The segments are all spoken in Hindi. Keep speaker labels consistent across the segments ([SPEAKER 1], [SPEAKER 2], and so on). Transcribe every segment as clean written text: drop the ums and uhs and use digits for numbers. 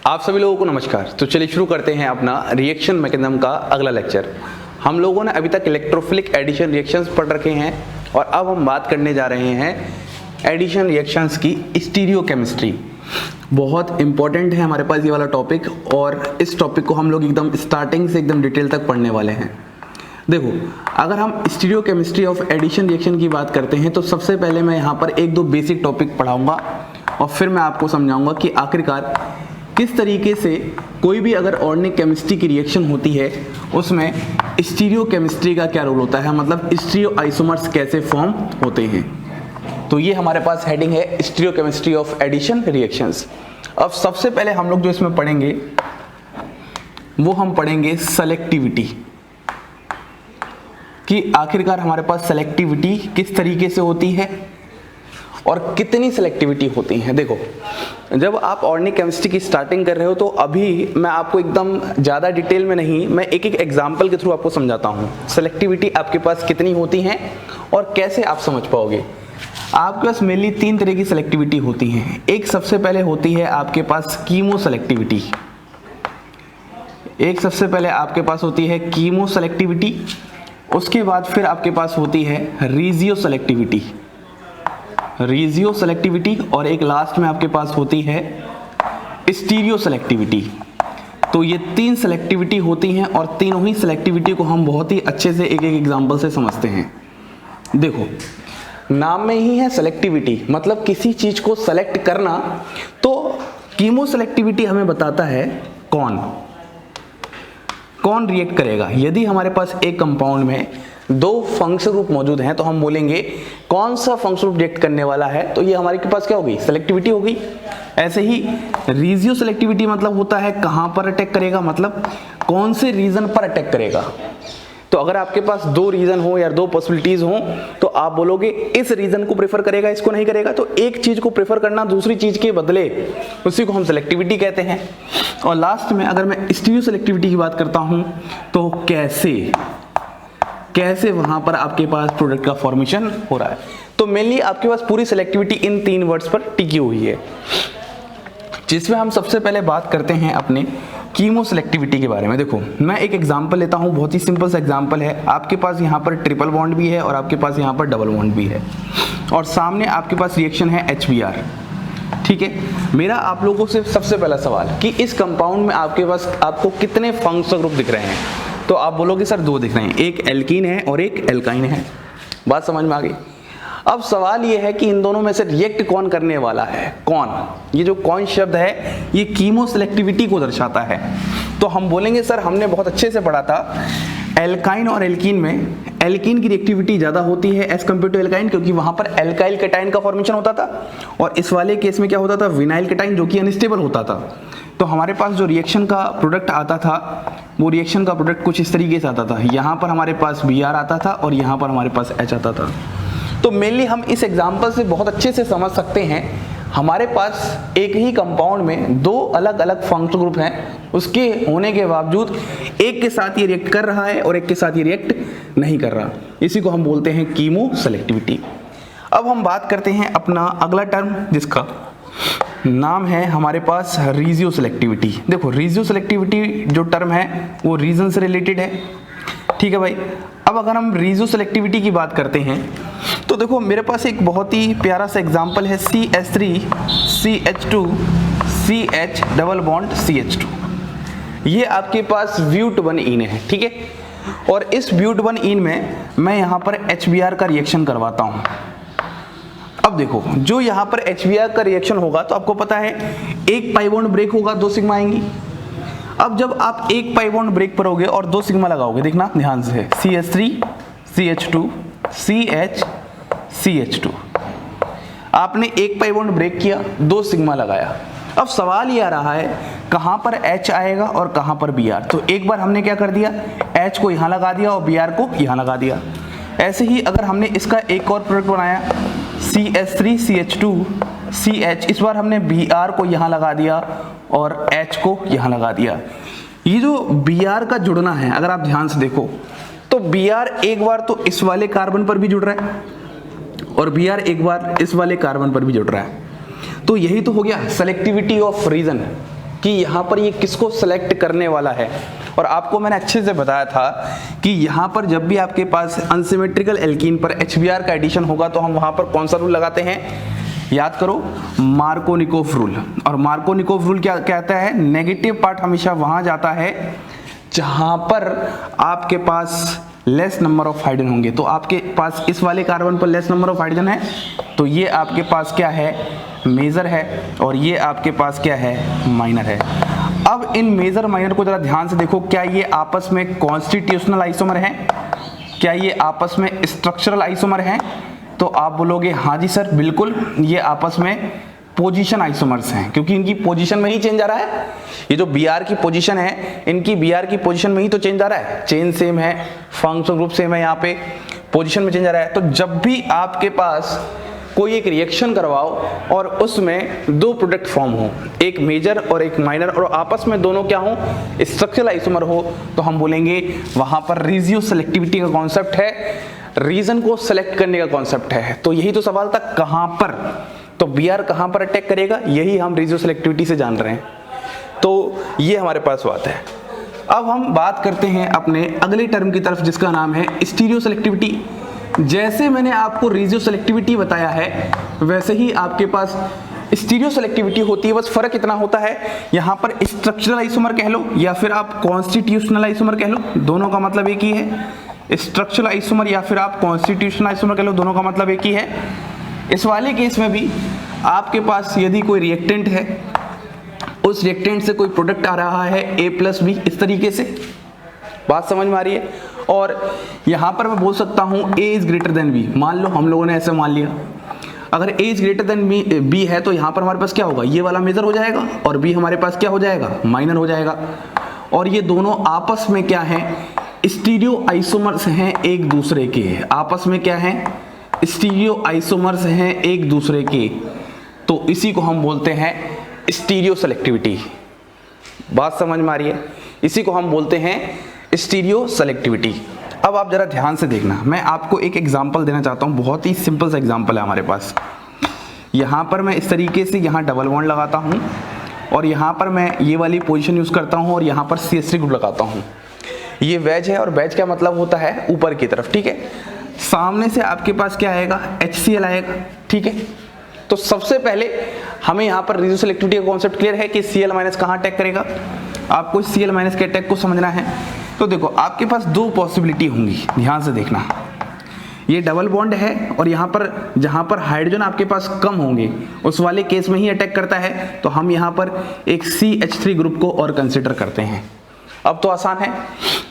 [SPEAKER 1] आप सभी लोगों को नमस्कार। तो चलिए शुरू करते हैं अपना रिएक्शन मैकेनिज्म का अगला लेक्चर। हम लोगों ने अभी तक इलेक्ट्रोफिलिक एडिशन रिएक्शंस पढ़ रखे हैं और अब हम बात करने जा रहे हैं एडिशन रिएक्शंस की स्टीरियोकेमिस्ट्री। बहुत इंपॉर्टेंट है हमारे पास ये वाला टॉपिक और इस टॉपिक को हम लोग एकदम स्टार्टिंग से एकदम डिटेल तक पढ़ने वाले हैं। देखो, अगर हम स्टीरियोकेमिस्ट्री ऑफ एडिशन रिएक्शन की बात करते हैं तो सबसे पहले मैं यहाँ पर एक दो बेसिक टॉपिक पढ़ाऊंगा और फिर मैं आपको समझाऊंगा कि आखिरकार किस तरीके से कोई भी अगर ऑर्गेनिक केमिस्ट्री की रिएक्शन होती है उसमें स्टीरियोकेमिस्ट्री का क्या रोल होता है, मतलब स्टीरियो आइसोमर्स कैसे फॉर्म होते हैं। तो ये हमारे पास हेडिंग है स्टीरियोकेमिस्ट्री ऑफ एडिशन रिएक्शंस। अब सबसे पहले हम लोग जो इसमें पढ़ेंगे वो हम पढ़ेंगे सेलेक्टिविटी, कि आखिरकार हमारे पास सेलेक्टिविटी किस तरीके से होती है और कितनी सेलेक्टिविटी होती है। देखो, जब आप ऑर्गेनिक केमिस्ट्री की स्टार्टिंग कर रहे हो तो अभी मैं आपको एकदम ज़्यादा डिटेल में नहीं, मैं एक एक एग्जाम्पल के थ्रू आपको समझाता हूँ सेलेक्टिविटी आपके पास कितनी होती है और कैसे आप समझ पाओगे। आपके पास मेनली तीन तरह की सेलेक्टिविटी होती है। एक सबसे पहले होती है आपके पास कीमो सेलेक्टिविटी, एक सबसे पहले आपके पास होती है कीमो सेलेक्टिविटी, उसके बाद फिर आपके पास होती है रीजियो सेलेक्टिविटी, रीजियो सेलेक्टिविटी, और एक लास्ट में आपके पास होती है स्टीरियो सेलेक्टिविटी। तो ये तीन सेलेक्टिविटी होती हैं और तीनों ही सेलेक्टिविटी को हम बहुत ही अच्छे से एक एक एग्जांपल से समझते हैं। देखो, नाम में ही है सेलेक्टिविटी, मतलब किसी चीज को सेलेक्ट करना। तो कीमो सेलेक्टिविटी हमें बताता है कौन रिएक्ट करेगा। यदि हमारे पास एक कंपाउंड में दो फंक्शनल ग्रुप मौजूद हैं तो हम बोलेंगे कौन सा फंक्शनल ग्रुप रिएक्ट करने वाला है, तो ये हमारे के पास क्या होगी, सेलेक्टिविटी होगी। ऐसे ही रीजियो सेलेक्टिविटी मतलब होता है कहां पर अटैक करेगा, मतलब कौन से रीजन पर अटैक करेगा। तो अगर आपके पास दो रीजन हो या दो पॉसिबिलिटीज हो तो आप बोलोगे इस रीजन को प्रेफर करेगा, इसको नहीं करेगा। तो एक चीज को प्रेफर करना दूसरी चीज के बदले, उसी को हम सेलेक्टिविटी कहते हैं। और लास्ट में अगर मैं स्टीरियो सेलेक्टिविटी की बात करता हूं तो कैसे वहां पर आपके पास प्रोडक्ट का फॉर्मेशन हो रहा है। तो मेनली आपके पास पूरी सेलेक्टिविटी इन तीन वर्ड्स पर टिकी हुई है, जिसमें हम सबसे पहले बात करते हैं अपने कीमो सेलेक्टिविटी के बारे में। देखो, मैं एक एग्जांपल लेता हूं, बहुत ही सिंपल सा एग्जांपल है। आपके पास यहाँ पर ट्रिपल बॉन्ड भी है और आपके पास यहाँ पर डबल बॉन्ड भी है और सामने आपके पास रिएक्शन है HBr। ठीक है, मेरा आप लोगों से सबसे पहला सवाल कि इस कंपाउंड में आपके पास आपको कितने फंक्शनल ग्रुप दिख रहे हैं। तो आप बोलोगे सर दो दिख रहे हैं, एक एल्कीन है और एक एल्काइन है। बात समझ में आ गई। अब सवाल ये है कि इन दोनों में से रिएक्ट कौन करने वाला है, कौन। ये जो कौन शब्द है ये कीमो सेलेक्टिविटी को दर्शाता है। तो हम बोलेंगे सर हमने बहुत अच्छे से पढ़ा था एल्काइन और एल्कीन में एल्कीन की रिएक्टिविटी ज्यादा होती है एज कम्पेयर टू एल्काइन, क्योंकि वहां पर एल्काइल कैटायन का फॉर्मेशन होता था और इस वाले केस में क्या होता था, विनाइल कैटायन, जो कि अनस्टेबल होता था। तो हमारे पास जो रिएक्शन का प्रोडक्ट आता था वो रिएक्शन का प्रोडक्ट कुछ इस तरीके से आता था। यहाँ पर हमारे पास Br आता था और यहाँ पर हमारे पास H आता था। तो मेनली हम इस एग्जाम्पल से बहुत अच्छे से समझ सकते हैं हमारे पास एक ही कंपाउंड में दो अलग अलग फंक्शनल ग्रुप हैं, उसके होने के बावजूद एक के साथ ये रिएक्ट कर रहा है और एक के साथ ये रिएक्ट नहीं कर रहा। इसी को हम बोलते हैं कीमो सेलेक्टिविटी। अब हम बात करते हैं अपना अगला टर्म, जिसका नाम है हमारे पास रीजियो सेलेक्टिविटी। देखो, रीजियो सेलेक्टिविटी जो टर्म है वो रीजन से रिलेटेड है। ठीक है भाई। अब अगर हम रीजियो सेलेक्टिविटी की बात करते हैं तो देखो, मेरे पास एक बहुत ही प्यारा सा एग्जांपल है CH3 CH2 CH double bond CH2। ये आपके पास ब्यूट-1 ईन है। ठीक है, और इस ब्यूट-1 ईन में मैं यहाँ पर HBr का रिएक्शन करवाता हूँ। अब देखो, जो यहाँ पर HBr का रिएक्शन होगा तो आपको पता है एक पाई बॉन्ड ब्रेक होगा, दो सिग्मा आएंगी। अब जब आप एक पाई बॉन्ड ब्रेक करोगे और दो सिग्मा लगाओगे, देखना ध्यान से, CH3 CH2 CH CH2, आपने एक पाई बॉन्ड ब्रेक किया, दो सिग्मा लगाया। अब सवाल ये आ रहा है कहां पर H आएगा और कहां पर Br। तो एक बार हमने क्या कर दिया, H को यहां लगा दिया और Br को यहां लगा दिया। ऐसे ही अगर हमने इसका एक और प्रोडक्ट बनाया CH3 CH2 CH, इस बार हमने Br को यहां लगा दिया और H को यहां लगा दिया। ये जो Br का जुड़ना है, अगर आप ध्यान से देखो तो Br एक बार तो इस वाले कार्बन पर भी जुड़ रहा है और Br एक बार इस वाले कार्बन पर भी जुड़ रहा है। तो यही तो हो गया सेलेक्टिविटी ऑफ रीजन। कि यहाँ पर ये किसको सेलेक्ट करने वाला है। और आपको मैंने अच्छे से बताया था कि यहाँ पर जब भी आपके पास अनसिमेट्रिकल एल्कीन पर HBr का एडिशन होगा तो हम वहाँ पर कौन सा रूल लगाते हैं, याद करो, मार्कोनिकोव रूल। और मार्कोनिकोव रूल क्या कहता है, नेगेटिव पार्ट हमेशा वहाँ जाता है जहाँ पर आपके पास लेस नंबर ऑफ हाइड्रोजन होंगे। तो आपके पास इस वाले कार्बन पर लेस नंबर ऑफ हाइड्रोजन है, तो ये आपके पास क्या है, मेजर है, और ये आपके पास क्या है, माइनर है। अब इन मेजर माइनर को जरा ध्यान से देखो, क्या ये आपस में कॉन्स्टिट्यूशनल आइसोमर हैं, क्या ये आपस में स्ट्रक्चरल आइसोमर हैं? तो आप बोलोगे हाँ जी सर बिल्कुल, ये आपस में पोजीशन आइसोमर्स हैं, क्योंकि इनकी पोजीशन में ही चेंज आ रहा है। ये जो Br की पोजीशन है, इनकी Br की पोजीशन में ही तो चेंज आ रहा है, चेन सेम है, फंक्शनल ग्रुप सेम है, यहाँ पे पोजीशन में चेंज आ रहा है। तो जब भी आपके पास कोई एक रिएक्शन करवाओ और उसमें दो प्रोडक्ट फॉर्म हो, एक मेजर और एक माइनर, और आपस में दोनों क्या हो, स्ट्रक्चरल आइसोमर हो, तो हम बोलेंगे वहां पर रेशियो सेलेक्टिविटी का कॉन्सेप्ट है, रीजन को सेलेक्ट करने का कॉन्सेप्ट है। तो यही तो सवाल था, कहां पर, तो Br कहां पर अटैक करेगा, यही हम रेशियो सेलेक्टिविटी से जान रहे हैं। तो ये हमारे पास बात है। अब हम बात करते हैं अपने अगले टर्म की तरफ, जिसका नाम है स्टीरियो सेलेक्टिविटी। जैसे मैंने आपको रेशियो सेलेक्टिविटी बताया है, वैसे ही आपके पास स्टीरियो सेलेक्टिविटी होती है। बस फर्क इतना होता है, यहाँ पर स्ट्रक्चरल आइसोमर कह लो या फिर आप कॉन्स्टिट्यूशनल आइसोमर कह लो, दोनों का मतलब एक ही है। स्ट्रक्चरल आइसोमर या फिर आप कॉन्स्टिट्यूशनल आइसोमर कह लो, दोनों का मतलब एक ही है। इस वाले केस में भी आपके पास यदि कोई रिएक्टेंट है, उस रिएक्टेंट से कोई प्रोडक्ट आ रहा है A+B, इस तरीके से, बात समझ में आ रही है। और यहां पर मैं बोल सकता हूं A is greater than B, मान लो हम लोगों ने ऐसे मान लिया। अगर A is greater than B है तो यहां पर हमारे पास क्या होगा, ये वाला मेजर हो जाएगा और B हमारे पास क्या हो जाएगा, माइनर हो जाएगा। और ये दोनों आपस में क्या है, स्टीरियो आइसोमर्स हैं एक दूसरे के, आपस में क्या है, स्टीरियो आइसोमर्स हैं एक दूसरे के। तो इसी को हम बोलते हैं स्टीरियो सेलेक्टिविटी। बात समझ में आ रही है, इसी को हम बोलते हैं स्टीरियो सेलेक्टिविटी। अब आप जरा ध्यान से देखना, मैं आपको एक एग्जांपल देना चाहता हूं, बहुत ही सिंपल सा एग्जांपल है हमारे पास। यहां पर मैं इस तरीके से यहां डबल बॉन्ड लगाता हूं और यहां पर मैं ये वाली पोजीशन यूज करता हूं और यहां पर CH3 ग्रुप लगाता हूं। ये वेज है और वेज का मतलब होता है ऊपर की तरफ, ठीक है। सामने से आपके पास क्या आएगा, HCl आएगा, ठीक है। तो सबसे पहले हमें यहाँ पर रेशियो सेलेक्टिविटी का कॉन्सेप्ट क्लियर है कि Cl- कहाँ अटैक करेगा। आपको Cl- के अटैक को समझना है। तो देखो आपके पास दो पॉसिबिलिटी होंगी, ध्यान से देखना। ये डबल बॉन्ड है और यहाँ पर जहाँ पर हाइड्रोजन आपके पास कम होंगे उस वाले केस में ही अटैक करता है, तो हम यहाँ पर एक CH3 ग्रुप को और कंसिडर करते हैं। अब तो आसान है,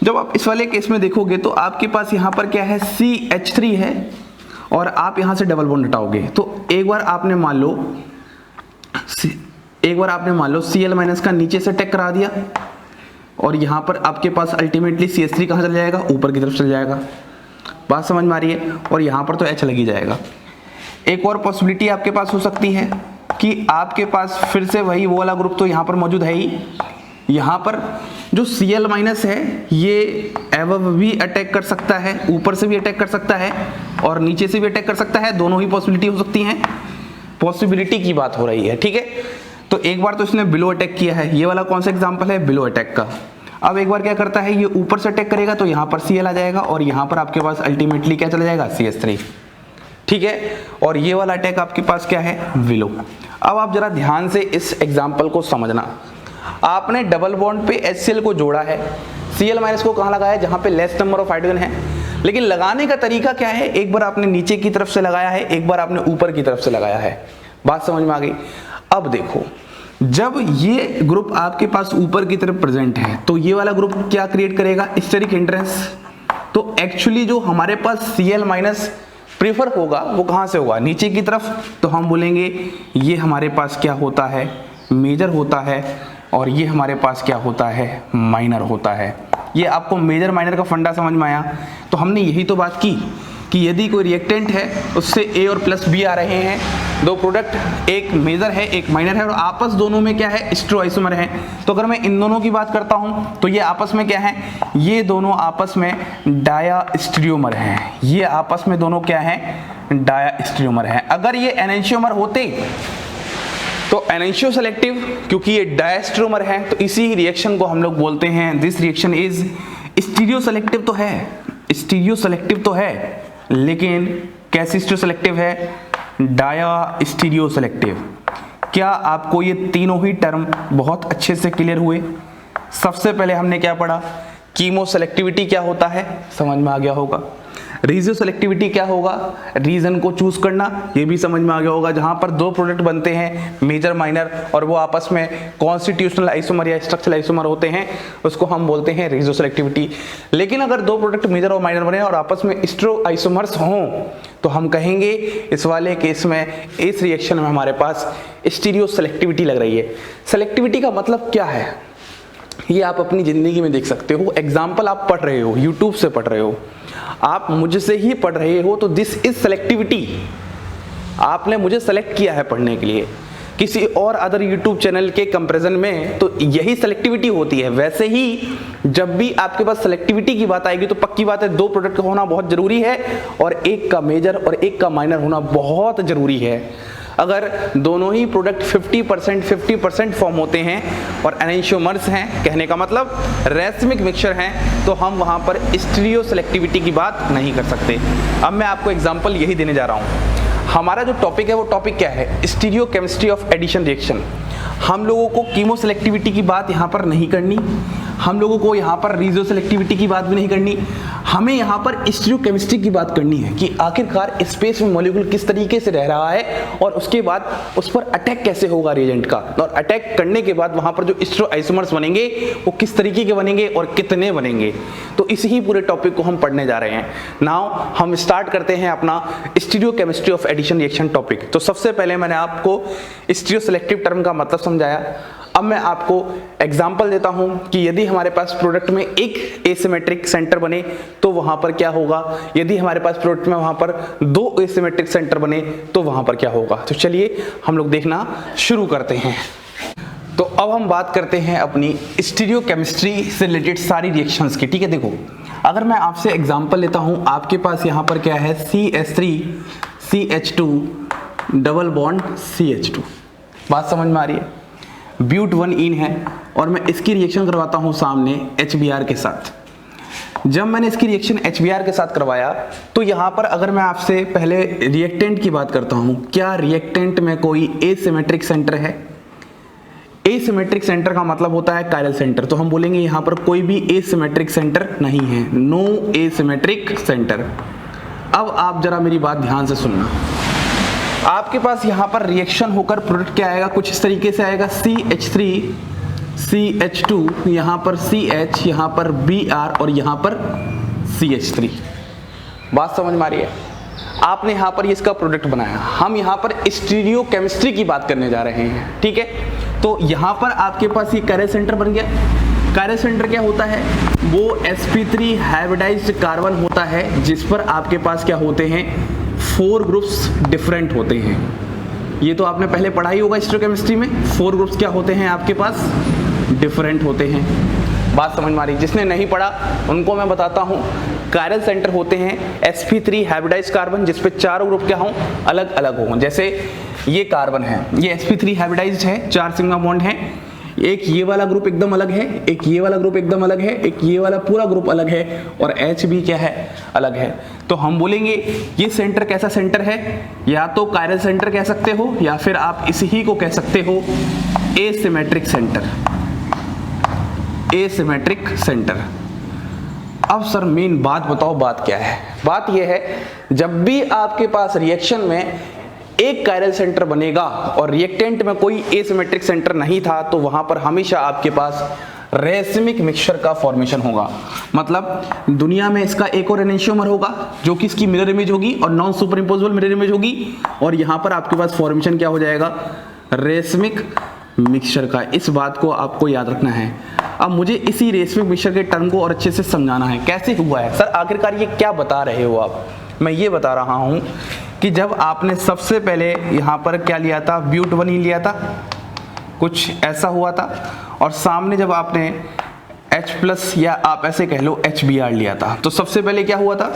[SPEAKER 1] जब आप इस वाले केस में देखोगे तो आपके पास यहाँ पर क्या है, CH3 है और आप यहाँ से डबल बॉन्ड हटाओगे तो एक बार आपने मान लो Cl- का नीचे से अटैक करा दिया और यहाँ पर आपके पास अल्टीमेटली CH3 कहाँ चला जाएगा, ऊपर की तरफ चला जाएगा। बात समझ में आ रही है। और यहाँ पर तो H लग ही जाएगा। एक और पॉसिबिलिटी आपके पास हो सकती है कि आपके पास फिर से वही वो वाला ग्रुप तो यहाँ पर मौजूद है ही, यहाँ पर जो Cl- है ये एवब भी अटैक कर सकता है, ऊपर से भी अटैक कर सकता है और नीचे से भी अटैक कर सकता है, दोनों ही पॉसिबिलिटी हो सकती हैं। पॉसिबिलिटी की बात हो रही है, ठीक है। तो एक बार तो इसने बिलो अटैक किया है, ये वाला कौन सा एग्जांपल है, बिलो अटैक का। अब एक बार क्या करता है, ये ऊपर से अटैक करेगा तो यहाँ पर Cl आ जाएगा और यहाँ पर आपके पास अल्टीमेटली क्या चला जाएगा, CH3, ठीक है। और ये वाला अटैक आपके पास क्या है, बिलो। अब आप जरा ध्यान से इस एग्जाम्पल को समझना। आपने डबल बॉन्ड पे HCl को जोड़ा है, Cl- को कहाँ लगाया, जहाँ पे लेस नंबर ऑफ हाइड्रोजन है, लेकिन लगाने का तरीका क्या है, एक बार आपने नीचे की तरफ से लगाया है, एक बार आपने ऊपर की तरफ से लगाया है। बात समझ में आ गई। अब देखो जब ये ग्रुप आपके पास ऊपर की तरफ प्रेजेंट है तो ये वाला ग्रुप क्या क्रिएट करेगा, स्टेरिक हिंड्रेंस। तो एक्चुअली जो हमारे पास Cl- प्रेफर होगा वो कहाँ से होगा, नीचे की तरफ। तो हम बोलेंगे ये हमारे पास क्या होता है, मेजर होता है और ये हमारे पास क्या होता है, माइनर होता है। ये आपको मेजर माइनर का फंडा समझ में आया। तो हमने यही तो बात की कि यदि कोई रिएक्टेंट है उससे A और प्लस B आ रहे हैं, दो प्रोडक्ट, एक मेजर है एक माइनर है और आपस दोनों में क्या है, स्टेरियोआइसोमर है। तो अगर मैं इन दोनों की बात करता हूं तो ये आपस में क्या है, ये दोनों आपस में डायास्टेरियोमर हैं। ये आपस में दोनों क्या है, डायास्टेरियोमर हैं। अगर ये एनेंशियोमर होते तो एनेंशियो सेलेक्टिव, क्योंकि ये डायस्ट्रोमर है तो इसी रिएक्शन को हम लोग बोलते हैं, this reaction is stereo selective तो है, स्टीरियो सेलेक्टिव तो है, लेकिन कैसी स्टीरियो सेलेक्टिव है, डाया स्टीरियो सेलेक्टिव। क्या आपको ये तीनों ही टर्म बहुत अच्छे से क्लियर हुए? सबसे पहले हमने क्या पढ़ा, कीमो सेलेक्टिविटी क्या होता है, समझ में आ गया होगा। रीजियो सेलेक्टिविटी क्या होगा, रीजन को चूज करना, ये भी समझ में आ गया होगा। जहां पर दो प्रोडक्ट बनते हैं मेजर माइनर और वो आपस में कॉन्स्टिट्यूशनल आइसोमर या स्ट्रक्चरल आइसोमर होते हैं, उसको हम बोलते हैं रीजियो सेलेक्टिविटी। लेकिन अगर दो प्रोडक्ट मेजर और माइनर बने और आपस में स्टेरो आइसोमर्स हों तो हम कहेंगे इस वाले केस में, इस रिएक्शन में हमारे पास स्टीरियो सेलेक्टिविटी लग रही है। सेलेक्टिविटी का मतलब क्या है ये आप अपनी जिंदगी में देख सकते हो। एग्जाम्पल आप पढ़ रहे हो, यूट्यूब से पढ़ रहे हो, आप मुझसे ही पढ़ रहे हो, तो दिस इज सेलेक्टिविटी। आपने मुझे सेलेक्ट किया है पढ़ने के लिए, किसी और अदर यूट्यूब चैनल के कंपैरिजन में तो यही सेलेक्टिविटी होती है। वैसे ही जब भी आपके पास सेलेक्टिविटी की बात आएगी तो पक्की बात है दो प्रोडक्ट का होना बहुत जरूरी है और एक का मेजर और एक का माइनर होना बहुत जरूरी है। अगर दोनों ही प्रोडक्ट 50% फॉर्म होते हैं और एनेंशियोमर्स हैं, कहने का मतलब रेसमिक मिक्सचर हैं, तो हम वहां पर स्टीरियो सेलेक्टिविटी की बात नहीं कर सकते। अब मैं आपको एग्जांपल यही देने जा रहा हूं। हमारा जो टॉपिक है वो टॉपिक क्या है, stereo chemistry of addition reaction. हम लोगों को कीमो सेलेक्टिविटी की बात यहाँ पर नहीं करनी, हम लोगों को यहाँ पर रीजियो सेलेक्टिविटी की बात भी नहीं करनी, हमें यहाँ पर स्टीरियो केमिस्ट्री की बात करनी है कि आखिरकार स्पेस में मॉलिक्यूल किस तरीके से रह रहा है और उसके बाद उस पर अटैक कैसे होगा रिएजेंट का, और अटैक करने के बाद वहाँ पर जो स्टीरियो आइसोमर्स बनेंगे वो किस तरीके के बनेंगे और कितने बनेंगे। तो इसी ही पूरे टॉपिक को हम पढ़ने जा रहे हैं। नाउ हम स्टार्ट करते हैं अपना stereo chemistry of addition reaction topic. तो सबसे पहले मैंने आपको स्टीरियो सेलेक्टिव टर्म का मतलब समझाया। अब मैं आपको एग्जांपल देता हूं कि यदि हमारे पास प्रोडक्ट में एक एसिमेट्रिक सेंटर बने तो वहां पर क्या होगा, यदि हमारे पास प्रोडक्ट में वहां पर दो एसिमेट्रिक सेंटर बने तो वहां पर क्या होगा। तो चलिए हम लोग देखना शुरू करते हैं। तो अब हम बात करते हैं अपनी स्टीरियो केमिस्ट्री से रिलेटेड सारी रिएक्शंस की। ठीक है, देखो अगर मैं आपसे एग्जांपल लेता हूं, आपके पास यहां पर क्या है, CH3 CH2 double bond CH2, बात समझ में आ रही है। ब्यूट 1 इन है और मैं इसकी रिएक्शन करवाता हूं सामने HBr के साथ। जब मैंने इसकी रिएक्शन HBr के साथ करवाया तो यहां पर अगर मैं आपसे पहले रिएक्टेंट की बात करता हूं, क्या रिएक्टेंट में कोई एसिमेट्रिक सेंटर है? एसिमेट्रिक सेंटर का मतलब होता है कायरल सेंटर, तो हम बोलेंगे यहां पर कोई भी एसिमेट्रिक सेंटर नहीं है, नो एसिमेट्रिक सेंटर। अब आप जरा मेरी बात ध्यान से सुनना, आपके पास यहां पर रिएक्शन होकर प्रोडक्ट क्या आएगा, कुछ इस तरीके से आएगा, CH3 CH2, यहां पर CH, यहां पर Br और यहां पर CH3। बात समझ में आ रही है? आपने यहां पर इसका प्रोडक्ट बनाया, हम यहां पर स्टीरियो केमिस्ट्री की बात करने जा रहे हैं। ठीक है, तो यहां पर आपके पास ये कायरल सेंटर बन गया। कायरल सेंटर क्या होता है, वो sp3 हाइब्रिडाइज्ड कार्बन होता है जिस पर आपके पास क्या होते हैं, 4 ग्रुप्स डिफरेंट होते हैं। ये तो आपने पहले पढ़ा ही होगा स्टीरियोकेमिस्ट्री में, 4 ग्रुप्स क्या होते हैं आपके पास, डिफरेंट होते हैं। बात समझ में आ रही? जिसने नहीं पढ़ा उनको मैं बताता हूँ, कायरल सेंटर होते हैं sp3 हाइब्रिडाइज्ड कार्बन जिस पे 4 ग्रुप क्या हों, अलग अलग हों। जैसे ये कार्बन है, ये sp3 हाइब्रिडाइज्ड है, 4 सिग्मा बॉन्ड है, एक ये वाला ग्रुप एकदम अलग है, एक ये वाला ग्रुप एकदम अलग है, एक ये वाला पूरा ग्रुप अलग है और H भी क्या है, अलग है। तो हम बोलेंगे ये सेंटर कैसा सेंटर है, या तो कायरल सेंटर कह सकते हो या फिर आप इसी ही को कह सकते हो एसिमेट्रिक सेंटर, एसिमेट्रिक सेंटर। अब सर मेन बात बताओ, बात क्या है? बात यह है, जब भी आपके पास रिएक्शन में एक कायरल सेंटर बनेगा और रिएक्टेंट में कोई एसिमेट्रिक सेंटर नहीं था तो वहां पर हमेशा आपके पास रेसिमिक मिक्सचर का फॉर्मेशन होगा। मतलब दुनिया में इसका एक और एनेंशियोमर होगा जो कि इसकी मिरर इमेज होगी और non super imposable mirror image होगी, और यहां पर आपके पास फॉर्मेशन क्या हो जाएगा, रेसिमिक मिक्सचर का। इस बात को आपको याद रखना है। अब मुझे इसी रेसिमिक मिक्सचर के टर्म को और अच्छे से समझाना है, कैसे हुआ है सर, आखिरकार ये क्या बता रहे हो आप। मैं ये बता रहा हूं कि जब आपने सबसे पहले यहां पर क्या लिया था, ब्यूट 1 ही लिया था, कुछ ऐसा हुआ था, और सामने जब आपने H+ या आप ऐसे कह लो HBr लिया था, तो सबसे पहले क्या हुआ था,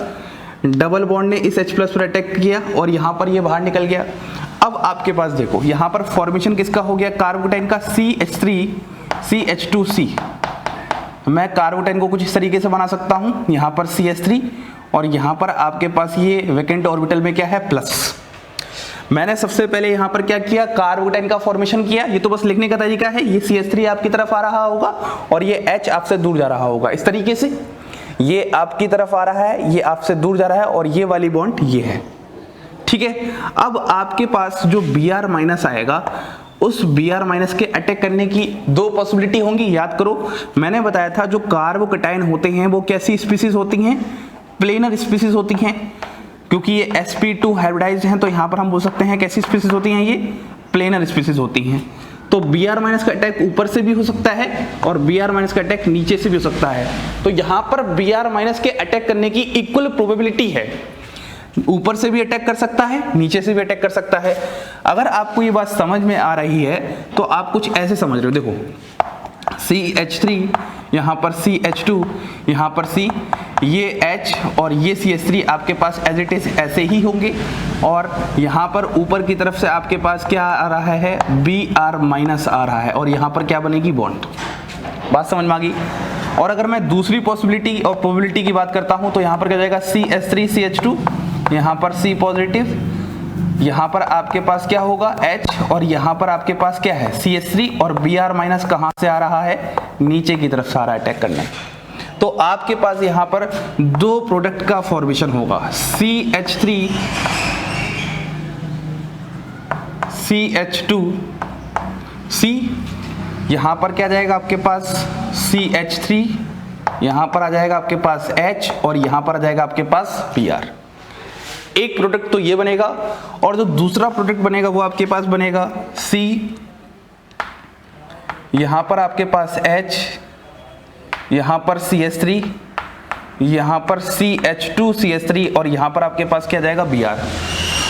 [SPEAKER 1] डबल बॉन्ड ने इस H+ पर अटैक किया और यहां पर ये बाहर निकल गया। अब आपके पास देखो यहाँ पर फॉर्मेशन किसका हो गया, कार्बोकेटाइन का CH3CH2C। मैं कार्बोकेटाइन को कुछ इस तरीके से बना सकता हूँ, यहाँ पर CH3 और यहाँ पर आपके पास ये वैकेंट ऑर्बिटल में क्या है प्लस। मैंने सबसे पहले यहाँ पर क्या किया, कार्बोकेटाइन का फॉर्मेशन किया। ये तो बस लिखने का तरीका है, ये CH3 आपकी तरफ आ रहा होगा और ये H आपसे दूर जा रहा होगा इस तरीके से, ये आपकी तरफ आ रहा है, ये आपसे दूर जा रहा है और ये वाली बॉन्ड ये है, ठीक है। अब आपके पास जो Br माइनस आएगा, उस Br माइनस के अटैक करने की दो पॉसिबिलिटी होंगी। याद करो मैंने बताया था जो कार्बोकेटाइन होते हैं वो कैसी स्पीसीज होती हैं, प्लेनर स्पीसीज होती हैं, क्योंकि ये sp2 हाइब्रिडाइज्ड हैं तो यहाँ पर हम बोल सकते हैं कैसी स्पीसीज होती हैं, ये प्लेनर स्पीसीज होती हैं। तो Br माइनस का अटैक ऊपर से भी हो सकता है और Br माइनस का अटैक नीचे से भी हो सकता है। तो यहाँ पर Br माइनस के अटैक करने की इक्वल प्रोबेबिलिटी है, ऊपर से भी अटैक कर सकता है, नीचे से भी अटैक कर सकता है। अगर आपको ये बात समझ में आ रही है तो आप कुछ ऐसे समझ रहे हो, देखो CH3, यहाँ पर CH2, यहाँ पर C, ये H और ये CH3 आपके पास एज इट इज ऐसे ही होंगे और यहाँ पर ऊपर की तरफ से आपके पास क्या आ रहा है, Br माइनस आ रहा है और यहाँ पर क्या बनेगी बॉन्ड। बात समझ में आ गई। और अगर मैं दूसरी पॉसिबिलिटी और प्रोबेबिलिटी की बात करता हूँ तो यहाँ पर क्या जाएगा CH3CH2, यहाँ पर C पॉजिटिव, यहाँ पर आपके पास क्या होगा H और यहाँ पर आपके पास क्या है CH3 और Br माइनस कहाँ से आ रहा है, नीचे की तरफ से आ रहा है अटैक करने। तो आपके पास यहाँ पर दो प्रोडक्ट का फॉर्मेशन होगा, CH3CH2C, यहाँ पर क्या जाएगा आपके पास CH3, यहाँ पर आ जाएगा आपके पास H और यहाँ पर आ जाएगा आपके पास Br। एक प्रोडक्ट तो ये बनेगा और जो दूसरा प्रोडक्ट बनेगा वो आपके पास बनेगा C, यहाँ पर आपके पास H, यहाँ पर CH3, यहाँ पर CH2CH3 और यहाँ पर आपके पास क्या जाएगा Br।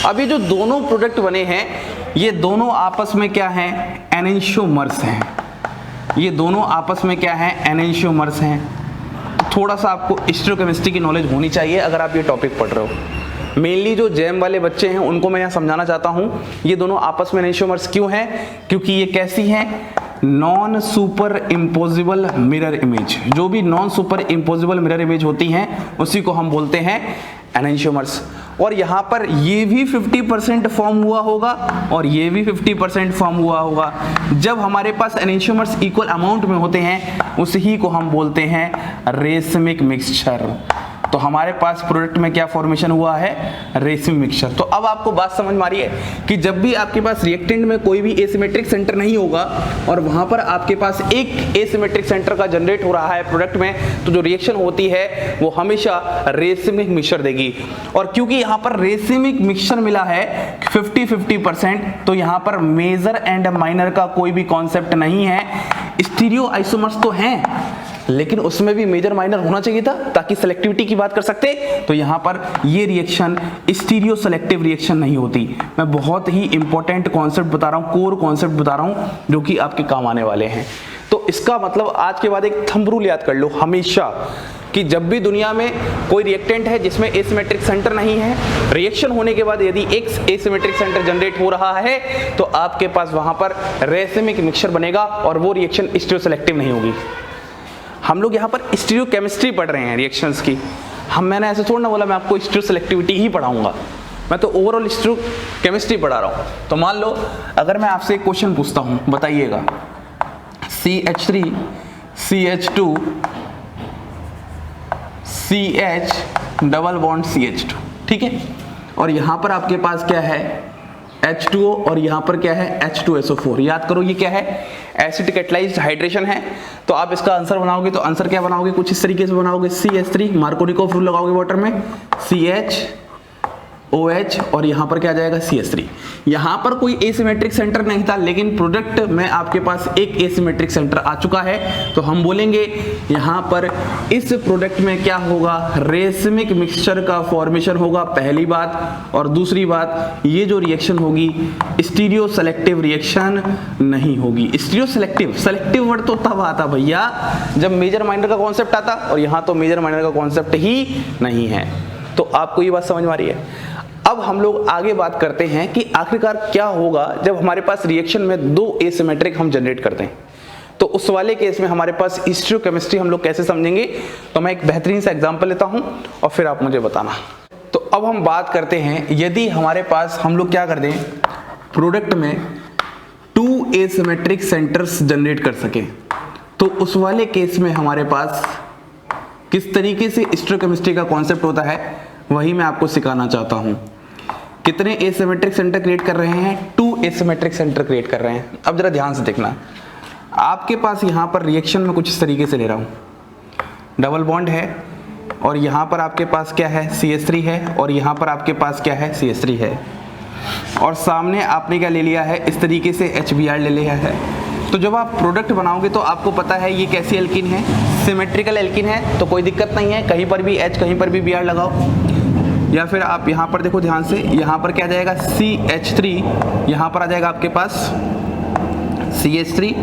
[SPEAKER 1] अब ये जो दोनों प्रोडक्ट बने हैं ये दोनों आपस में क्या हैं, एनेंशियोमर्स हैं। ये दोनों आपस में क्या हैं, एनेंशियोमर्स हैं। थोड़ा सा आपको स्टीरियोकेमिस्ट्री की नॉलेज होनी चाहिए अगर आप ये टॉपिक पढ़ रहे हो। मेनली जो जेम वाले बच्चे हैं उनको मैं यहाँ समझाना चाहता हूँ ये दोनों आपस में एनेंशियोमर्स क्यों हैं, क्योंकि ये कैसी हैं, non super imposable mirror image. जो भी non super imposable mirror image होती हैं उसी को हम बोलते हैं एनेंशियोमर्स। और यहाँ पर ये भी 50% फॉर्म हुआ होगा और ये भी 50% फॉर्म हुआ होगा। जब हमारे पास एनेंशियोमर्स इक्वल अमाउंट में होते हैं उसी को हम बोलते हैं रेसमिक मिक्सचर। तो हमारे पास प्रोडक्ट में क्या फॉर्मेशन हुआ है, रेसिमिक मिक्सचर। तो अब आपको बात समझ में आ रही है कि जब भी आपके पास रिएक्टेंट में कोई भी एसिमेट्रिक सेंटर नहीं होगा और वहां पर आपके पास एक एसिमेट्रिक सेंटर का जनरेट हो रहा है प्रोडक्ट में, तो जो रिएक्शन होती है वो हमेशा रेसिमिक मिक्सचर देगी। और क्योंकि यहाँ पर रेसिमिक मिक्सचर मिला है 50-50%, तो यहाँ पर मेजर एंड माइनर का कोई भी कॉन्सेप्ट नहीं है। स्टीरियो आइसोमर्स तो हैं लेकिन उसमें भी मेजर माइनर होना चाहिए था ताकि सेलेक्टिविटी की बात कर सकते। तो यहाँ पर ये रिएक्शन स्टीरियो सेलेक्टिव रिएक्शन नहीं होती। मैं बहुत ही इंपॉर्टेंट कॉन्सेप्ट बता रहा हूँ, कोर कॉन्सेप्ट बता रहा हूँ जो कि आपके काम आने वाले हैं। तो इसका मतलब आज के बाद एक थंब रूल याद कर लो हमेशा कि जब भी दुनिया में कोई रिएक्टेंट है जिसमें एसिमेट्रिक सेंटर नहीं है, रिएक्शन होने के बाद यदि एक एसिमेट्रिक सेंटर जनरेट हो रहा है तो आपके पास वहां पर रेसिमिक मिक्सचर बनेगा और वो रिएक्शन स्टीरियो सेलेक्टिव नहीं होगी। हम लोग यहाँ पर स्टीरियो केमिस्ट्री पढ़ रहे हैं रिएक्शंस की। मैंने ऐसे थोड़ा ना बोला मैं आपको स्टीरियो सेलेक्टिविटी ही पढ़ाऊंगा, मैं तो ओवरऑल स्टीरियो केमिस्ट्री पढ़ा रहा हूँ। तो मान लो अगर मैं आपसे एक क्वेश्चन पूछता हूँ, बताइएगा CH3 CH2 CH double bond CH2, ठीक है, और यहाँ पर आपके पास क्या है H2O और यहाँ पर क्या है H2SO4। याद करो ये क्या है, एसिड कैटलाइज्ड हाइड्रेशन है। तो आप इसका आंसर बनाओगे तो आंसर क्या बनाओगे, कुछ इस तरीके से बनाओगे CH3, मार्कोनिकोव रूल लगाओगे वाटर में, CHOH और यहाँ पर क्या आ जाएगा CH3। यहाँ पर कोई एसिमेट्रिक सेंटर नहीं था लेकिन प्रोडक्ट में आपके पास एक एसिमेट्रिक सेंटर आ चुका है। तो हम बोलेंगे यहाँ पर इस प्रोडक्ट में क्या होगा, रेसिमिक मिक्सचर का फॉर्मेशन होगा, पहली बात। और दूसरी बात, ये जो रिएक्शन होगी स्टीरियो सेलेक्टिव रिएक्शन नहीं होगी। स्टीरियो सेलेक्टिव, सेलेक्टिव वर्ड तो तब आता भैया जब मेजर माइनर का कॉन्सेप्ट आता, और यहाँ तो मेजर माइनर का कॉन्सेप्ट ही नहीं है। तो आपको ये बात समझ में आ रही है। अब हम लोग आगे बात करते हैं कि आखिरकार क्या होगा जब हमारे पास रिएक्शन में दो एसिमेट्रिक हम जनरेट करते हैं। तो उस वाले केस में हमारे पास स्टीरियोकेमिस्ट्री हम लोग कैसे समझेंगे, तो मैं एक बेहतरीन सा एग्जांपल लेता हूं और फिर आप मुझे बताना। तो अब हम बात करते हैं, यदि हमारे पास हम लोग क्या कर दें, प्रोडक्ट में 2 एसिमेट्रिक सेंटर्स जनरेट कर सकें, तो उस वाले केस में हमारे पास किस तरीके से स्टीरियोकेमिस्ट्री का कॉन्सेप्ट होता है वही मैं आपको सिखाना चाहता हूं। कितने एसिमेट्रिक सेंटर क्रिएट कर रहे हैं, 2 एसिमेट्रिक सेंटर क्रिएट कर रहे हैं। अब जरा ध्यान से देखना, आपके पास यहां पर रिएक्शन में कुछ इस तरीके से ले रहा हूं, डबल बॉन्ड है और यहां पर आपके पास क्या है, CH3 है और यहां पर आपके पास क्या है, CH3 है, और सामने आपने क्या ले लिया है, इस तरीके से HBr ले लिया है। तो जब आप प्रोडक्ट बनाओगे तो आपको पता है ये कैसी एल्कीन है, सिमेट्रिकल एल्कीन है, तो कोई दिक्कत नहीं है, कहीं पर भी H कहीं पर भी Br लगाओ। या फिर आप यहाँ पर देखो ध्यान से, यहाँ पर क्या आ जाएगा, CH3, यहाँ पर आ जाएगा आपके पास CH3,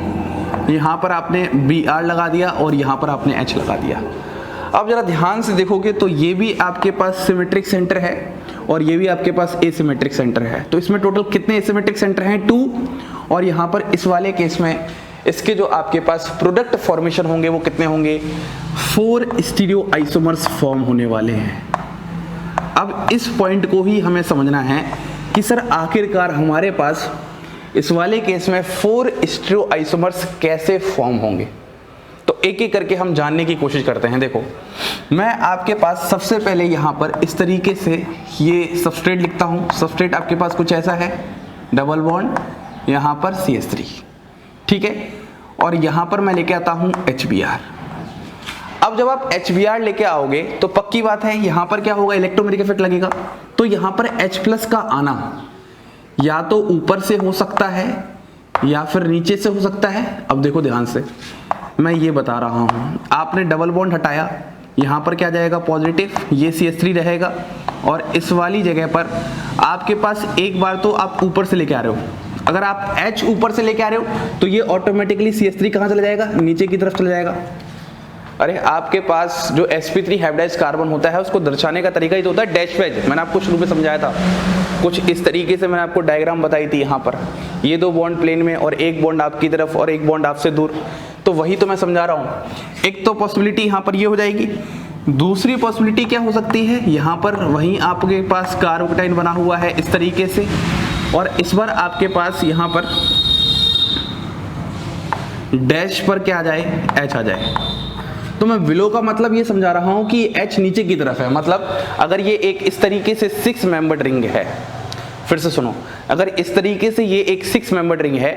[SPEAKER 1] यहाँ पर आपने Br लगा दिया और यहाँ पर आपने H लगा दिया। अब जरा ध्यान से देखोगे तो ये भी आपके पास सिमेट्रिक सेंटर है और ये भी आपके पास एसिमेट्रिक सेंटर है। तो इसमें टोटल कितने एसिमेट्रिक सेंटर हैं, 2, और यहाँ पर इस वाले केस में इसके जो आपके पास प्रोडक्ट फॉर्मेशन होंगे वो कितने होंगे, 4 स्टीरियो आइसोमर्स फॉर्म होने वाले हैं। अब इस पॉइंट को ही हमें समझना है कि सर आखिरकार हमारे पास इस वाले केस में 4 स्टीरियो आइसोमर्स कैसे फॉर्म होंगे। तो एक एक करके हम जानने की कोशिश करते हैं। देखो, मैं आपके पास सबसे पहले यहाँ पर इस तरीके से ये सबस्ट्रेट लिखता हूँ। सबस्ट्रेट आपके पास कुछ ऐसा है, डबल बॉन्ड, यहाँ पर CH3, ठीक है, और यहाँ पर मैं लेके आता हूँ HBr। अब जब आप HBr लेके आओगे तो पक्की बात है यहाँ पर क्या होगा, इलेक्ट्रोमेरिक इफेक्ट लगेगा। तो यहाँ पर H+ का आना या तो ऊपर से हो सकता है या फिर नीचे से हो सकता है। अब देखो ध्यान से, मैं ये बता रहा हूँ, आपने डबल बॉन्ड हटाया, यहाँ पर क्या जाएगा, पॉजिटिव, ये CH3 रहेगा, और इस वाली जगह पर आपके पास एक बार तो आप ऊपर से लेके आ रहे हो। अगर आप H ऊपर से लेके आ रहे हो तो ये ऑटोमेटिकली CH3 कहाँ चला जाएगा, नीचे की तरफ चला जाएगा। अरे आपके पास जो sp3 हाइब्रिडाइज्ड कार्बन होता है उसको दर्शाने का तरीका ही तो होता है डैश वेज। मैंने आपको शुरू में समझाया था, कुछ इस तरीके से मैंने आपको डायग्राम बताई थी। यहाँ पर ये 2 बॉन्ड प्लेन में और एक बॉन्ड आपकी तरफ और एक बॉन्ड आपसे दूर, तो वही तो मैं समझा रहा हूँ। एक तो पॉसिबिलिटी यहाँ पर ये हो जाएगी, दूसरी पॉसिबिलिटी क्या हो सकती है, यहाँ पर वहीं आपके पास कार्बोकेटाइन बना हुआ है इस तरीके से, और इस बार आपके पास यहाँ पर डैश पर क्या आ जाए, H आ जाए। तो मैं विलो का मतलब ये समझा रहा हूँ कि H नीचे की तरफ है। मतलब अगर ये एक इस तरीके से 6 मेंबर्ड रिंग है, फिर से सुनो, अगर इस तरीके से ये एक 6 मेंबर्ड रिंग है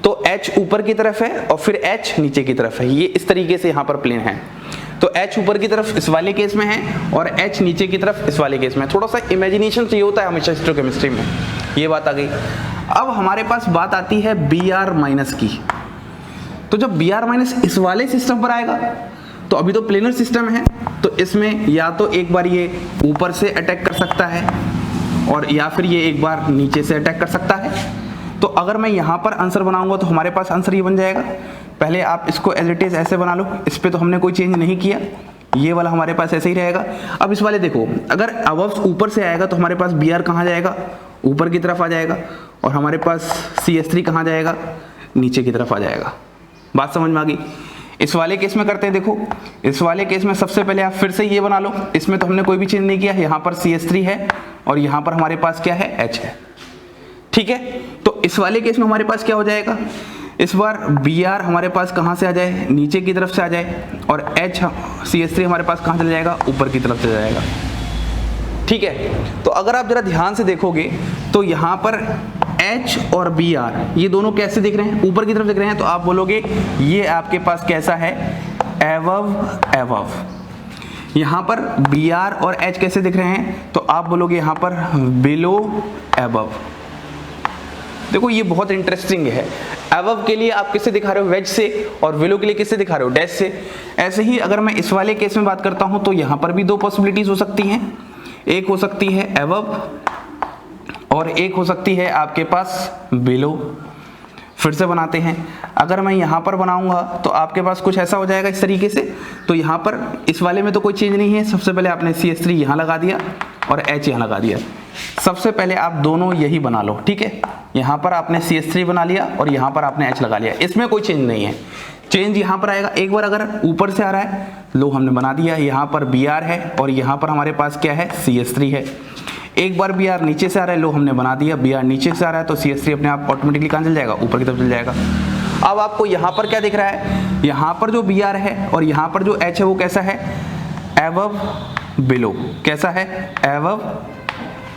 [SPEAKER 1] तो H ऊपर की तरफ है और फिर H नीचे की तरफ है। ये इस तरीके से यहाँ पर प्लेन है, तो H ऊपर की तरफ इस वाले केस में है और H नीचे की तरफ इस वाले केस में। थोड़ा सा इमेजिनेशन चाहिए होता है हमेशा स्टीरियोकेमिस्ट्री में, ये बात आ गई। अब हमारे पास बात आती है Br- की। तो जब Br- इस वाले सिस्टम पर आएगा, तो अभी तो प्लेनर सिस्टम है, तो इसमें या तो एक बार ये ऊपर से अटैक कर सकता है और या फिर ये एक बार नीचे से अटैक कर सकता है। तो अगर मैं यहाँ पर आंसर बनाऊंगा तो हमारे पास आंसर ये बन जाएगा। पहले आप इसको एज इट इज ऐसे बना लो, इस पे तो हमने कोई चेंज नहीं किया, ये वाला हमारे पास ऐसे ही रहेगा। अब इस वाले देखो, अगर अबव ऊपर से आएगा तो हमारे पास Br कहाँ जाएगा, ऊपर की तरफ आ जाएगा, और हमारे पास CH3 कहाँ जाएगा, नीचे की तरफ आ जाएगा। बात समझ में आ गई। इस वाले केस में करते हैं, देखो इस वाले केस में सबसे पहले आप फिर से ये बना लो, इसमें तो हमने कोई भी चेंज नहीं किया, यहाँ पर CH3 है और यहाँ पर हमारे पास क्या है, H है, ठीक है। तो इस वाले केस में हमारे पास क्या हो जाएगा, इस बार Br हमारे पास कहाँ से आ जाए, नीचे की तरफ से आ जाए, और CH3 हमारे पास कहाँ चला जाएगा, ऊपर की तरफ चला जाएगा, ठीक है। तो अगर आप जरा ध्यान से देखोगे तो यहाँ पर H और Br ये दोनों कैसे दिख रहे हैं, ऊपर की तरफ दिख रहे हैं, तो आप बोलोगे ये आपके पास कैसा है, एवव। यहाँ पर Br और H कैसे दिख रहे हैं, तो आप बोलोगे यहाँ पर बिलो एबव। देखो ये बहुत इंटरेस्टिंग है। एबव के लिए आप किससे दिखा रहे हो, वेज से, और बिलो के लिए किससे दिखा रहे हो, डैश से। ऐसे ही अगर मैं इस वाले केस में बात करता हूं तो यहाँ पर भी 2 पॉसिबिलिटीज हो सकती हैं, एक हो सकती है एबव और एक हो सकती है आपके पास बिलो। फिर से बनाते हैं, अगर मैं यहाँ पर बनाऊंगा तो आपके पास कुछ ऐसा हो जाएगा इस तरीके से। तो यहाँ पर इस वाले में तो कोई चेंज नहीं है, सबसे पहले आपने CH3 यहाँ लगा दिया और H यहाँ लगा दिया। सबसे पहले आप दोनों यही बना लो, ठीक है। यहाँ पर आपने CH3 बना लिया और यहाँ पर आपने H लगा लिया, इसमें कोई चेंज नहीं है। चेंज यहाँ पर आएगा एक बार अगर ऊपर से आ रहा है, लो हमने बना दिया, यहाँ पर Br है और यहाँ पर हमारे पास क्या है, CH3 है। एक बार Br नीचे से आ रहा है, लो हमने बना दिया, Br नीचे से आ रहा है तो CH3 अपने आप ऑटोमेटिकली कहाँ चल जाएगा, ऊपर की तरफ चल जाएगा। अब आपको यहाँ पर क्या दिख रहा है, यहाँ पर जो Br है और यहाँ पर जो H है वो कैसा है, एबव बिलो, कैसा है, एबव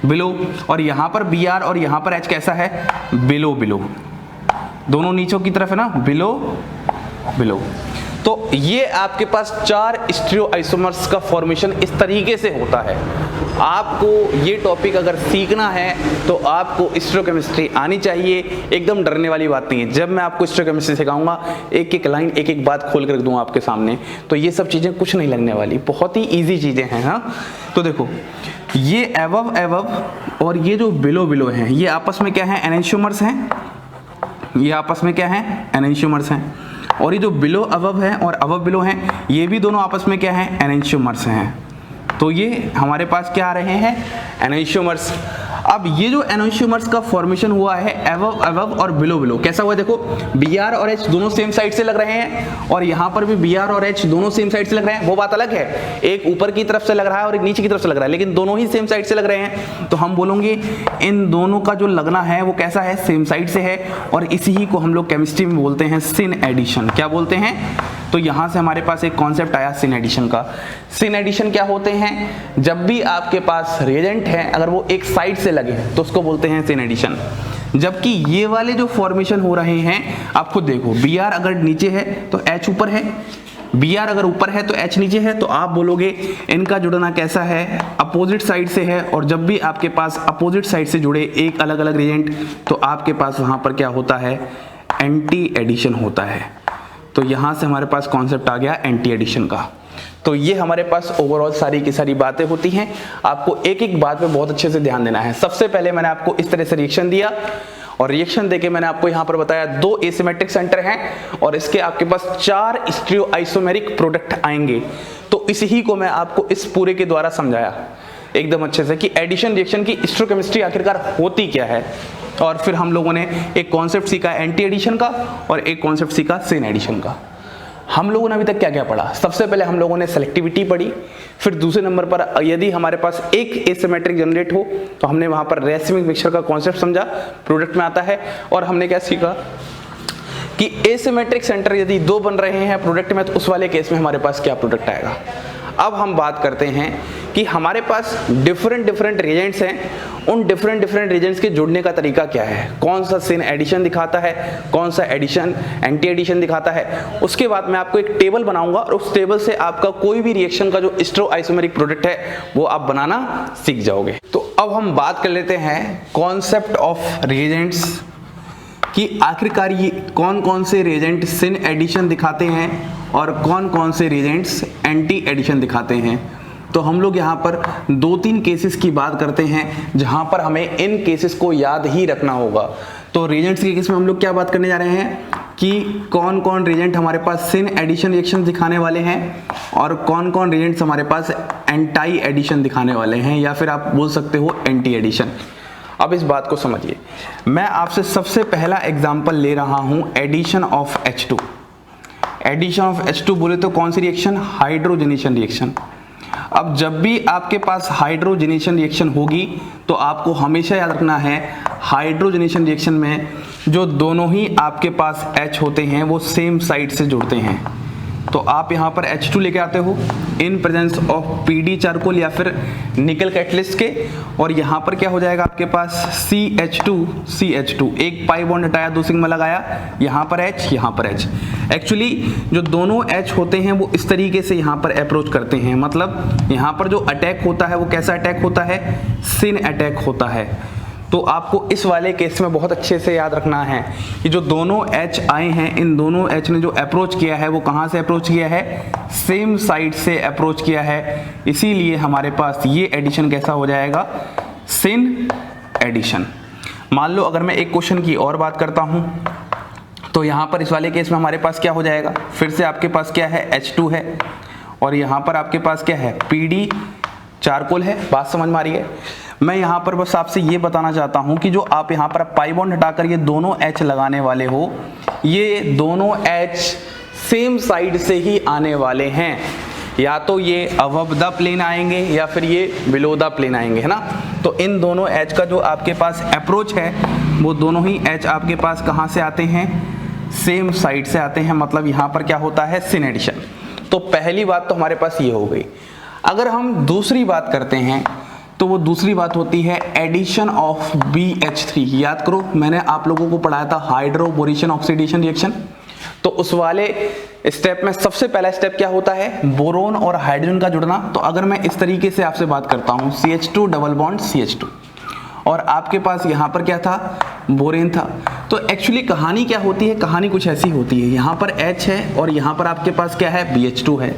[SPEAKER 1] बिलो। और यहाँ पर Br और यहाँ पर H कैसा है, बिलो बिलो, दोनों नीचों की तरफ है ना, बिलो बिलो। तो ये आपके पास 4 स्टीरियो आइसोमर्स का फॉर्मेशन इस तरीके से होता है। आपको ये टॉपिक अगर सीखना है तो आपको स्टीरियोकेमिस्ट्री आनी चाहिए, एकदम डरने वाली बात नहीं है। जब मैं आपको स्टीरियोकेमिस्ट्री सिखाऊंगा, एक एक लाइन एक एक बात खोल कर रख दूंगा आपके सामने, तो ये सब चीज़ें कुछ नहीं लगने वाली, बहुत ही ईजी चीज़ें हैं। हाँ, तो देखो ये एबव एबव और ये जो बिलो बिलो हैं, ये आपस में क्या है, एनेंशियोमर्स हैं। ये आपस में क्या है, एनेंशियोमर्स हैं। और ये जो बिलो अबव है और अबव बिलो हैं, ये भी दोनों आपस में क्या है, एनेंशियोमर्स हैं। तो ये हमारे पास क्या आ रहे हैं, एनेंशियोमर्स। अब ये जो एनेंशियोमर्स का फॉर्मेशन हुआ है एबव एबव और बिलो बिलो, कैसा हुआ है, देखो Br और H दोनों सेम साइड से लग रहे हैं और यहाँ पर भी Br और H दोनों सेम साइड से लग रहे हैं। वो बात अलग है, एक ऊपर की तरफ से लग रहा है और एक नीचे की तरफ से लग रहा है, लेकिन दोनों ही सेम साइड से लग रहे हैं। तो हम बोलेंगे इन दोनों का जो लगना है वो कैसा है, सेम साइड से है। और इसी ही को हम लोग केमिस्ट्री में बोलते हैं सिन एडिशन। क्या बोलते हैं, तो यहाँ से हमारे पास एक कॉन्सेप्ट आया सिन एडिशन का। सिन एडिशन क्या होते हैं, जब भी आपके पास रिएजेंट है अगर वो एक साइड से लगे तो उसको बोलते हैं सिन एडिशन। जबकि ये वाले जो फॉर्मेशन हो रहे हैं, आप खुद देखो, Br अगर नीचे है तो H ऊपर है, Br अगर ऊपर है तो H नीचे है, तो आप बोलोगे इनका जुड़ना कैसा है, अपोजिट साइड से है। और जब भी आपके पास अपोजिट साइड से जुड़े एक अलग अलग रिएजेंट, तो आपके पास वहां पर क्या होता है, एंटी एडिशन होता है। तो यहां से हमारे पास कॉन्सेप्ट आ गया एंटी एडिशन का। तो ये हमारे पास ओवरऑल सारी की सारी बातें होती हैं। आपको एक एक बात पे बहुत अच्छे से ध्यान देना है। सबसे पहले मैंने आपको इस तरह से रिएक्शन दिया और रिएक्शन देके मैंने आपको यहाँ पर बताया 2 एसिमेट्रिक सेंटर हैं और इसके आपके पास 4 स्टीरियो आइसोमेरिक प्रोडक्ट आएंगे। तो इसी को मैं आपको इस पूरे के द्वारा समझाया एकदम अच्छे से कि एडिशन रिएक्शन की स्टीरियोकेमिस्ट्री आखिरकार होती क्या है। और फिर हम लोगों ने एक कॉन्सेप्ट सीखा एंटी एडिशन का और एक कॉन्सेप्ट सीखा सिन एडिशन का। हम लोगों ने अभी तक क्या क्या पढ़ा, सबसे पहले हम लोगों ने सेलेक्टिविटी पढ़ी, फिर दूसरे नंबर पर यदि हमारे पास एक एसिमेट्रिक जनरेट हो तो हमने वहां पर रेसिमिक मिक्सचर का कॉन्सेप्ट समझा, प्रोडक्ट में आता है। और हमने क्या सीखा कि एसिमेट्रिक सेंटर यदि 2 बन रहे हैं प्रोडक्ट में तो उस वाले केस में हमारे पास क्या प्रोडक्ट आएगा। अब हम बात करते हैं कि हमारे पास डिफरेंट रिएजेंट्स हैं, उन डिफरेंट रिएजेंट्स के जुड़ने का तरीका क्या है, कौन सा सिन एडिशन दिखाता है, कौन सा एडिशन एंटी एडिशन दिखाता है। उसके बाद मैं आपको एक टेबल बनाऊंगा और उस टेबल से आपका कोई भी रिएक्शन का जो स्टीरियो आइसोमेरिक प्रोडक्ट है वो आप बनाना सीख जाओगे। तो अब हम बात कर लेते हैं कॉन्सेप्ट ऑफ रिएजेंट्स कि आखिरकार ये कौन कौन से रिएजेंट सिन एडिशन दिखाते हैं और कौन कौन से रिएजेंट्स एंटी एडिशन दिखाते हैं। तो हम लोग यहाँ पर 2-3 केसेस की बात करते हैं जहाँ पर हमें इन केसेस को याद ही रखना होगा। तो रिएजेंट्स के केस में हम लोग क्या बात करने जा रहे हैं कि कौन कौन रिएजेंट हमारे पास सिन एडिशन रिएक्शन दिखाने वाले हैं और कौन कौन रिएजेंट्स हमारे पास एंटी एडिशन दिखाने वाले हैं, या फिर आप बोल सकते हो एंटी एडिशन। अब इस बात को समझिए, मैं आपसे सबसे पहला एग्जाम्पल ले रहा हूं addition of H2। Addition of H2 बोले तो कौन सी रिएक्शन, हाइड्रोजनेशन रिएक्शन। अब जब भी आपके पास हाइड्रोजनेशन रिएक्शन होगी तो आपको हमेशा याद रखना है हाइड्रोजनेशन रिएक्शन में जो दोनों ही आपके पास H होते हैं वो सेम साइड से जुड़ते हैं। तो आप यहाँ पर H2 लेके आते हो in presence of PD charcoal या फिर निकल कैटलिस्ट के, और यहाँ पर क्या हो जाएगा आपके पास CH2 एक पाई बॉन्ड हटाया, 2 सिग्मा लगाया, यहाँ पर H यहाँ पर H। एक्चुअली जो दोनों H होते हैं वो इस तरीके से यहाँ पर अप्रोच करते हैं, मतलब यहाँ पर जो अटैक होता है वो कैसा अटैक होता है, सिन अटैक होता है। तो आपको इस वाले केस में बहुत अच्छे से याद रखना है कि जो दोनों H आए हैं, इन दोनों H ने जो अप्रोच किया है वो कहाँ से अप्रोच किया है, सेम साइड से अप्रोच किया है। इसीलिए हमारे पास ये एडिशन कैसा हो जाएगा, सिन एडिशन। मान लो अगर मैं एक क्वेश्चन की और बात करता हूँ तो यहाँ पर इस वाले केस में हमारे पास क्या हो जाएगा, फिर से आपके पास क्या है, H2 है और यहाँ पर आपके पास क्या है, PD चारकोल है, बात समझ में आ रही है। मैं यहाँ पर बस आपसे ये बताना चाहता हूँ कि जो आप यहाँ पर पाई बॉन्ड हटाकर ये दोनों H लगाने वाले हो, ये दोनों H सेम साइड से ही आने वाले हैं, या तो ये अबव द प्लेन आएंगे या फिर ये बिलो द प्लेन आएंगे, है ना। तो इन दोनों H का जो आपके पास अप्रोच है वो दोनों ही H आपके पास कहाँ से आते हैं, सेम साइड से आते हैं, मतलब यहाँ पर क्या होता है, सिन एडिशन। तो पहली बात तो हमारे पास ये हो गई। अगर हम दूसरी बात करते हैं तो वो दूसरी बात होती है एडिशन ऑफ BH3। याद करो मैंने आप लोगों को पढ़ाया था हाइड्रो बोरेशन ऑक्सीडेशन रिएक्शन। तो उस वाले स्टेप में सबसे पहला स्टेप क्या होता है, बोरोन और हाइड्रोजन का जुड़ना। तो अगर मैं इस तरीके से आपसे बात करता हूं CH2 डबल बॉन्ड CH2 और आपके पास यहाँ पर क्या था, बोरेन था, तो एक्चुअली कहानी क्या होती है, कहानी कुछ ऐसी होती है, यहाँ पर H है और यहाँ पर आपके पास क्या है, BH2 है,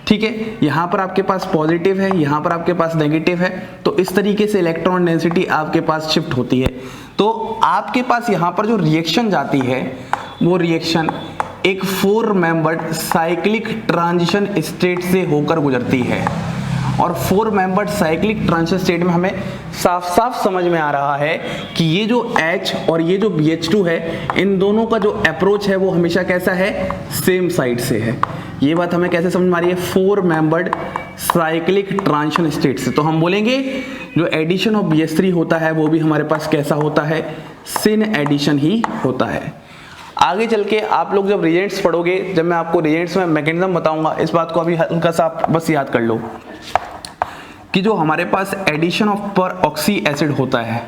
[SPEAKER 1] ठीक है। यहाँ पर आपके पास पॉजिटिव है, यहाँ पर आपके पास नेगेटिव है। तो इस तरीके से इलेक्ट्रॉन डेंसिटी आपके पास शिफ्ट होती है। तो आपके पास यहाँ पर जो रिएक्शन जाती है वो रिएक्शन एक 4 मेंबर्ड साइक्लिक ट्रांजिशन स्टेट से होकर गुजरती है। और 4 मेंबर्ड साइक्लिक ट्रांजिशन स्टेट में हमें साफ साफ समझ में आ रहा है कि ये जो H और ये जो BH2 है, इन दोनों का जो अप्रोच है वो हमेशा कैसा है, सेम साइड से है। ये बात हमें कैसे समझ में आ रही है, 4 मेंबर्ड साइक्लिक ट्रांजिशन स्टेट से। तो हम बोलेंगे जो एडिशन ऑफ BH3 होता है वो भी हमारे पास कैसा होता है, सिन एडिशन ही होता है। आगे चल के आप लोग जब रिएजेंट्स पढ़ोगे, जब मैं आपको रिएजेंट्स में मैकेनिज्म बताऊंगा, इस बात को अभी हल्का सा आप बस याद कर लो कि जो हमारे पास एडिशन ऑफ पर ऑक्सी एसिड होता है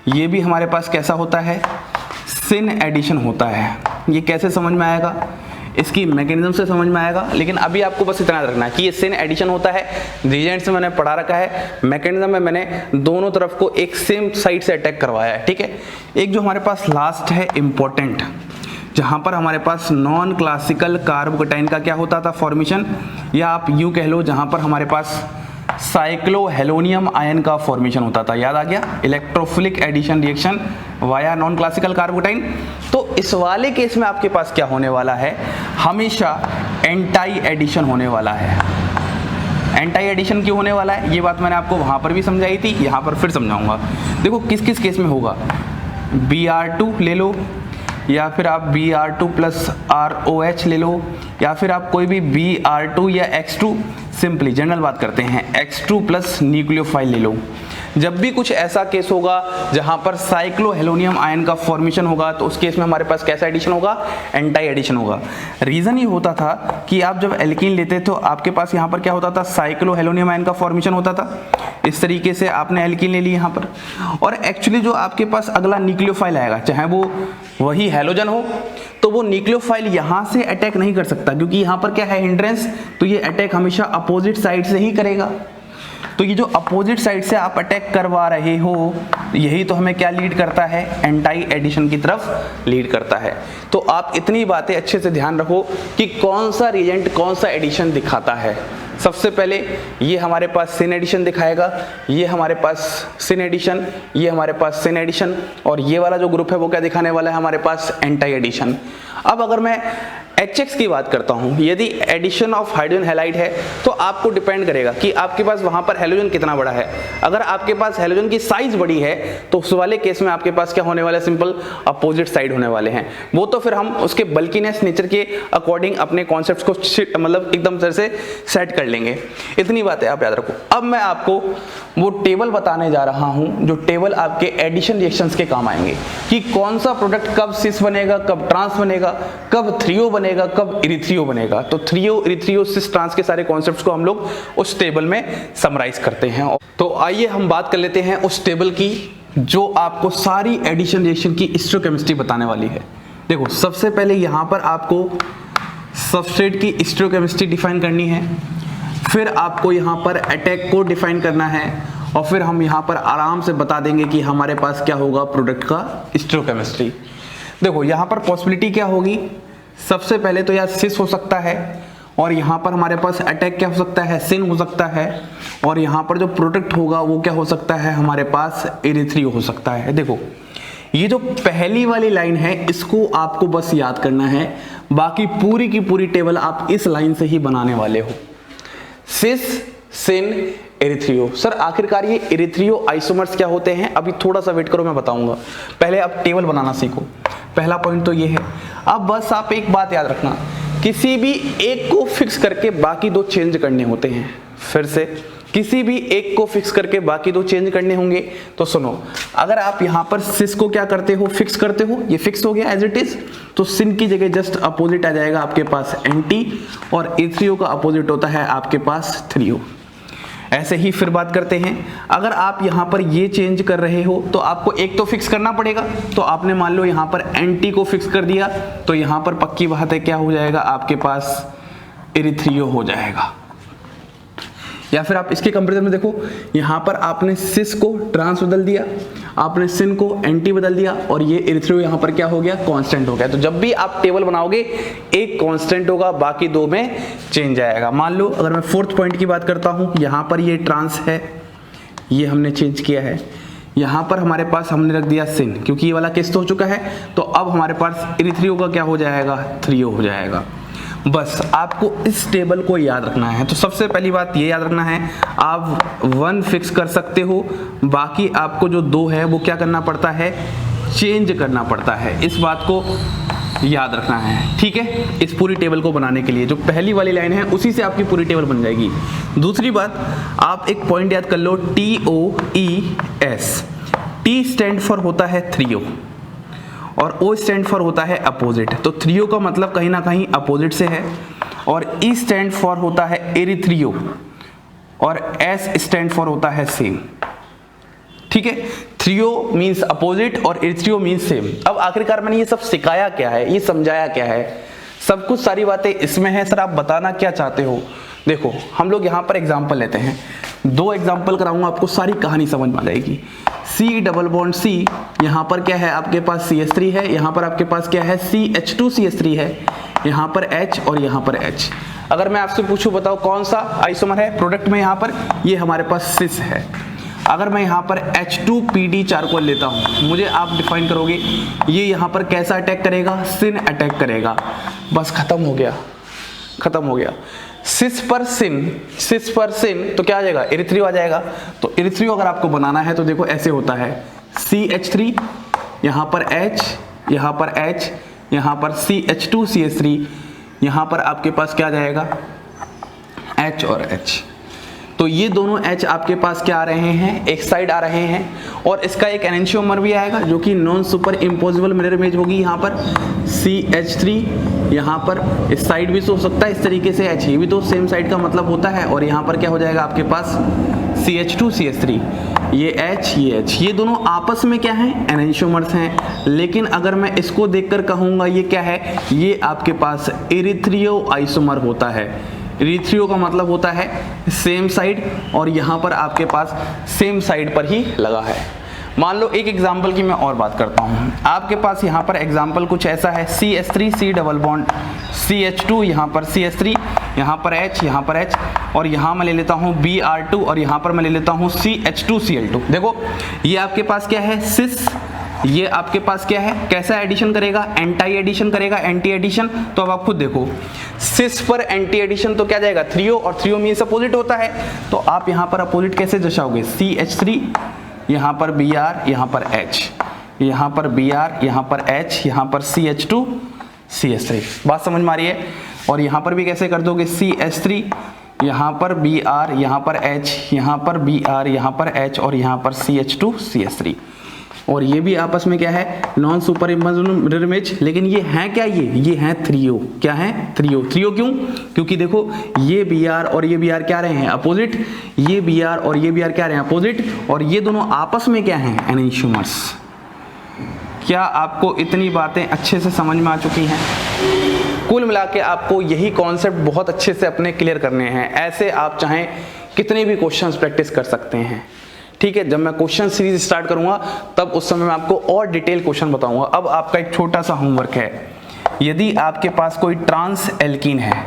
[SPEAKER 1] ये भी हमारे पास कैसा होता है, सिन एडिशन होता है। ये कैसे समझ में आएगा, इसकी मैकेनिज्म से समझ में आएगा। लेकिन अभी आपको बस इतना रखना है कि ये सिन एडिशन होता है, रिएजेंट्स में मैंने पढ़ा रखा है, मैकेनिज्म में मैंने दोनों तरफ को एक सेम साइड से अटैक करवाया है, ठीक है। एक जो हमारे पास लास्ट है इंपॉर्टेंट, जहां पर हमारे पास नॉन क्लासिकल कार्बोकेटाइन का क्या होता था, फॉर्मेशन, या आप यूं कह लो जहां पर हमारे पास साइक्लोहेलोनियम आयन का फॉर्मेशन होता था। याद आ गया, electrophilic addition reaction via non classical carbocation. तो इस वाले केस में आपके पास क्या होने वाला है, हमेशा एंटाई एडिशन होने वाला है। एंटाई एडिशन क्यों होने वाला है, ये बात मैंने आपको वहां पर भी समझाई थी, यहां पर फिर समझाऊंगा। देखो किस किस केस में होगा, Br2 ले लो, या फिर आप Br2 प्लस ROH ले लो, या फिर आप कोई भी Br2 या X2, सिंपली जनरल बात करते हैं, X2 प्लस न्यूक्लियोफाइल ले लो। जब भी कुछ ऐसा केस होगा जहां पर साइक्लोहेलोनियम आयन का फॉर्मेशन होगा तो उस केस में हमारे पास कैसा एडिशन होगा, एंटाई एडिशन होगा। रीजन ये होता था कि आप जब एल्कीन लेते तो आपके पास यहाँ पर क्या होता था, साइक्लोहेलोनियम आयन का फॉर्मेशन होता था। इस तरीके से आपने एल्कीन ले ली यहाँ पर, और एक्चुअली जो आपके पास अगला न्यूक्लियोफाइल आएगा, चाहे वो वही हैलोजन हो, तो वो न्यूक्लियोफाइल यहाँ से अटैक नहीं कर सकता क्योंकि यहाँ पर क्या है, हिंड्रेंस। तो ये अटैक हमेशा अपोजिट साइड से ही करेगा। तो ये जो अपोजिट साइड से आप अटैक करवा रहे हो, यही तो हमें क्या लीड करता है, एंटाई एडिशन की तरफ लीड करता है। तो आप इतनी बातें अच्छे से ध्यान रखो कि कौन सा रिएजेंट कौन सा एडिशन दिखाता है। सबसे पहले ये हमारे पास सिन एडिशन दिखाएगा, ये हमारे पास सिन एडिशन, ये हमारे पास सिन एडिशन, और ये वाला जो ग्रुप है वो क्या दिखाने वाला है, हमारे पास एंटाई एडिशन। अब अगर मैं HX की बात करता हूं, यदि एडिशन ऑफ हाइड्रोजन हैलाइड है तो आपको डिपेंड करेगा कि आपके पास वहां पर हैलोजन कितना बड़ा है। अगर आपके पास हैलोजन की साइज बड़ी है तो उस वाले केस में आपके पास क्या होने वाला है, सिंपल अपोजिट साइड होने वाले हैं। वो तो फिर हम उसके बल्कीनेस नेचर के अकॉर्डिंग अपने कॉन्सेप्ट्स को मतलब एकदम तरह से सेट कर लेंगे। इतनी बातें आप याद रखो। अब मैं आपको वो टेबल बताने जा रहा हूं जो टेबल आपके एडिशन रिएक्शंस के काम आएंगे कि कौन सा प्रोडक्ट कब सिस बनेगा, कब ट्रांस बनेगा, कब थ्रियो बनेगा, कब इरिथ्रियो बनेगा। तो थ्रियो, इरिथ्रियो, सिस, ट्रांस के सारे कॉन्सेप्ट्स को हम लोग उस टेबल में समराइज करते हैं। तो आइए हम बात कर लेते हैं उस टेबल की जो आपको सारी एडिशन रिएक्शन की स्टोइकोकेमिस्ट्री बताने वाली है। देखो सबसे पहले यहां पर आपको सबस्ट्रेट की स्टोइकोकेमिस्ट्री डिफाइन करनी है, फिर आपको यहाँ पर अटैक को डिफाइन करना है, और फिर हम यहाँ पर आराम से बता देंगे कि हमारे पास क्या होगा प्रोडक्ट का स्टोइकोकेमिस्ट्री। देखो यहाँ पर पॉसिबिलिटी क्या होगी, सबसे पहले तो यार सिस हो सकता है, और यहाँ पर हमारे पास अटैक क्या हो सकता है, सिन हो सकता है, और यहाँ पर जो प्रोडक्ट होगा वो क्या हो सकता है, हमारे पास इरिथ्रियो हो सकता है। देखो ये जो पहली वाली लाइन है इसको आपको बस याद करना है, बाकी पूरी की पूरी टेबल आप इस लाइन से ही बनाने वाले हो। सिस सिन, एरिथ्रियो। सर आखिरकार ये एरिथ्रियो आइसोमर्स क्या होते हैं? अभी थोड़ा सा वेट करो, मैं बताऊंगा। पहले आप टेबल बनाना सीखो। पहला पॉइंट तो ये है। अब बस आप एक बात याद रखना, किसी भी एक को फिक्स करके बाकी दो चेंज करने होते हैं। फिर से, किसी भी एक को फिक्स करके बाकी दो चेंज करने होंगे। तो सुनो, अगर आप यहाँ पर सिस को क्या करते हो, फिक्स करते हो, ये फिक्स हो गया एज इट इज, तो सिन की जगह जस्ट अपोजिट आ जाएगा आपके पास एंटी, और एथ्रियो का अपोजिट होता है आपके पास थ्रियो। ऐसे ही फिर बात करते हैं, अगर आप यहाँ पर ये चेंज कर रहे हो तो आपको एक तो फिक्स करना पड़ेगा। तो आपने मान लो यहाँ पर एंटी को फिक्स कर दिया, तो यहाँ पर पक्की बात है क्या हो जाएगा आपके पास, एरिथ्रियो हो जाएगा। या फिर आप इसके कंपैरिजन में देखो, यहाँ पर आपने सिस को ट्रांस बदल दिया, आपने सिन को एंटी बदल दिया, और ये एरिथ्रियो यहाँ पर क्या हो गया, कांस्टेंट हो गया। तो जब भी आप टेबल बनाओगे एक कांस्टेंट होगा, बाकी दो में चेंज आएगा। मान लो अगर मैं फोर्थ पॉइंट की बात करता हूँ, यहाँ पर ये ट्रांस है, ये हमने चेंज किया है। यहाँ पर हमारे पास हमने रख दिया सिन, क्योंकि ये वाला किस्त हो चुका है, तो अब हमारे पास एरिथ्रियो का क्या हो जाएगा, थ्रियो हो जाएगा। बस आपको इस टेबल को याद रखना है। तो सबसे पहली बात ये याद रखना है, आप 1 फिक्स कर सकते हो, बाकी आपको जो 2 है वो क्या करना पड़ता है, चेंज करना पड़ता है। इस बात को याद रखना है, ठीक है। इस पूरी टेबल को बनाने के लिए जो पहली वाली लाइन है उसी से आपकी पूरी टेबल बन जाएगी। दूसरी बात, आप एक पॉइंट याद कर लो, TOES। T स्टैंड फॉर होता है थ्रियो, और O स्टैंड फॉर होता है अपोजिट। तो थ्रियो का मतलब कहीं ना कहीं अपोजिट से है, और E स्टैंड फॉर होता है एरिथ्रियो, और S स्टैंड फॉर होता है सेम, ठीक है। थ्रियो मीन्स अपोजिट और एरिथ्रियो मीन्स सेम। अब आखिरकार मैंने ये सब सिखाया क्या है, ये समझाया क्या है, सब कुछ सारी बातें इसमें है। सर आप बताना क्या चाहते हो? देखो हम लोग यहाँ पर एग्जाम्पल लेते हैं, 2 एग्जाम्पल कराऊंगा, आपको सारी कहानी समझ में आ जाएगी। C डबल बॉन्ड C, यहाँ पर क्या है आपके पास CH3 है, यहाँ पर आपके पास क्या है CH2CH3 है, यहाँ पर H और यहाँ पर H। अगर मैं आपसे पूछूं बताओ कौन सा आइसोमर है प्रोडक्ट में, यहाँ पर ये हमारे पास सिस है। अगर मैं यहाँ पर H2PD चारकोल लेता हूँ, मुझे आप डिफाइन करोगे ये यहाँ पर कैसा अटैक करेगा, सिन अटैक करेगा। बस खत्म हो गया, खत्म हो गया। सिस पर सिन तो क्या आ जाएगा, एरिथ्रियो आ जाएगा। तो एरिथ्रियो अगर आपको बनाना है तो देखो ऐसे होता है, CH3, यहाँ पर H, यहाँ पर H, यहाँ पर CH2CH3, यहाँ पर आपके पास क्या आ जाएगा, H और H। तो ये दोनों H आपके पास क्या आ रहे हैं, एक साइड आ रहे हैं, और इसका एक एनेंशियोमर भी आएगा जो कि non super imposable mirror image होगी। यहाँ पर CH3, यहाँ पर इस साइड भी हो सकता है इस तरीके से H, ये भी तो सेम साइड का मतलब होता है, और यहाँ पर क्या हो जाएगा आपके पास CH2CH3, ये H, ये H, ये दोनों आपस में क्या हैं, एनेंशियोमर्स हैं। लेकिन अगर मैं इसको देखकर कहूँगा ये क्या है, ये आपके पास एरिथ्रियो आइसोमर होता है। एरिथ्रियो का मतलब होता है सेम साइड, और यहाँ पर आपके पास सेम साइड पर ही लगा है। मान लो एक एग्जाम्पल की मैं और बात करता हूँ, आपके पास यहाँ पर एग्जाम्पल कुछ ऐसा है, CH3 C double bond CH2, यहाँ पर CH3, यहाँ पर H, यहाँ पर H, और यहाँ मैं ले लेता हूँ Br2, और यहाँ पर मैं ले लेता हूँ CH2Cl2। देखो ये आपके पास क्या है, सिस, ये आपके पास क्या है, कैसा एडिशन करेगा, एंटी एडिशन करेगा, एंटी एडिशन। तो अब आप खुद देखो, सिस पर एंटी एडिशन तो क्या जाएगा, थ्रियो, और थ्रियो मीन्स अपोजिट होता है। तो आप यहाँ पर अपोजिट कैसे दर्शाओगे, CH3, यहाँ पर Br, यहाँ पर H, यहाँ पर Br, यहाँ पर H, यहाँ पर CH2 CH3। बात समझ में आ रही है? और यहाँ पर भी कैसे कर दोगे, CH3, यहाँ पर Br, यहाँ पर H, यहाँ पर Br, यहाँ पर H, और यहाँ पर CH2 CH3। और ये भी आपस में क्या है, non super imposable mirror image. लेकिन ये हैं क्या, ये हैं थ्रियो। क्या है, थ्रियो। थ्रियो क्यों? क्योंकि देखो ये Br और ये Br क्या रहे हैं, अपोजिट, ये Br और ये Br क्या रहे हैं, अपोजिट, और ये दोनों आपस में क्या हैं, एनेंशियोमर्स। क्या आपको इतनी बातें अच्छे से समझ में आ चुकी हैं? कुल मिला के आपको यही कॉन्सेप्ट बहुत अच्छे से अपने क्लियर करने हैं। ऐसे आप चाहें कितने भी क्वेश्चंस प्रैक्टिस कर सकते हैं, ठीक है। जब मैं क्वेश्चन सीरीज स्टार्ट करूंगा तब उस समय मैं आपको और डिटेल क्वेश्चन बताऊंगा। अब आपका एक छोटा सा होमवर्क है, यदि आपके पास कोई ट्रांस एल्कीन है,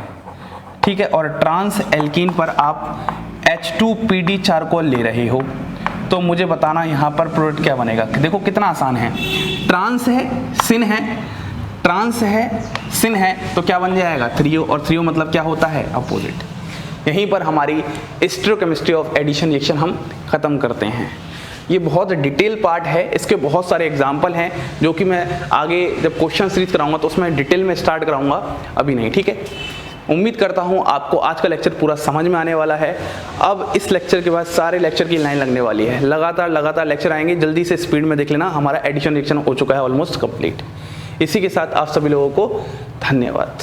[SPEAKER 1] ठीक है, और ट्रांस एल्कीन पर आप H2PD चारकोल ले रहे हो, तो मुझे बताना यहाँ पर प्रोडक्ट क्या बनेगा। देखो कितना आसान है, ट्रांस है, सिन है, ट्रांस है, सिन है, तो क्या बन जाएगा, थ्रियो, और थ्रियो मतलब क्या होता है, अपोजिट। यहीं पर हमारी स्टीरियोकेमिस्ट्री ऑफ एडिशन रिएक्शन हम ख़त्म करते हैं। ये बहुत डिटेल पार्ट है, इसके बहुत सारे एग्जाम्पल हैं जो कि मैं आगे जब क्वेश्चन सीरीज कराऊंगा तो उसमें डिटेल में स्टार्ट कराऊंगा, अभी नहीं, ठीक है। उम्मीद करता हूँ आपको आज का लेक्चर पूरा समझ में आने वाला है। अब इस लेक्चर के बाद सारे लेक्चर की लाइन लगने वाली है, लगातार लेक्चर आएंगे, जल्दी से स्पीड में देख लेना। हमारा एडिशन रिएक्शन हो चुका है ऑलमोस्ट कंप्लीट। इसी के साथ आप सभी लोगों को धन्यवाद।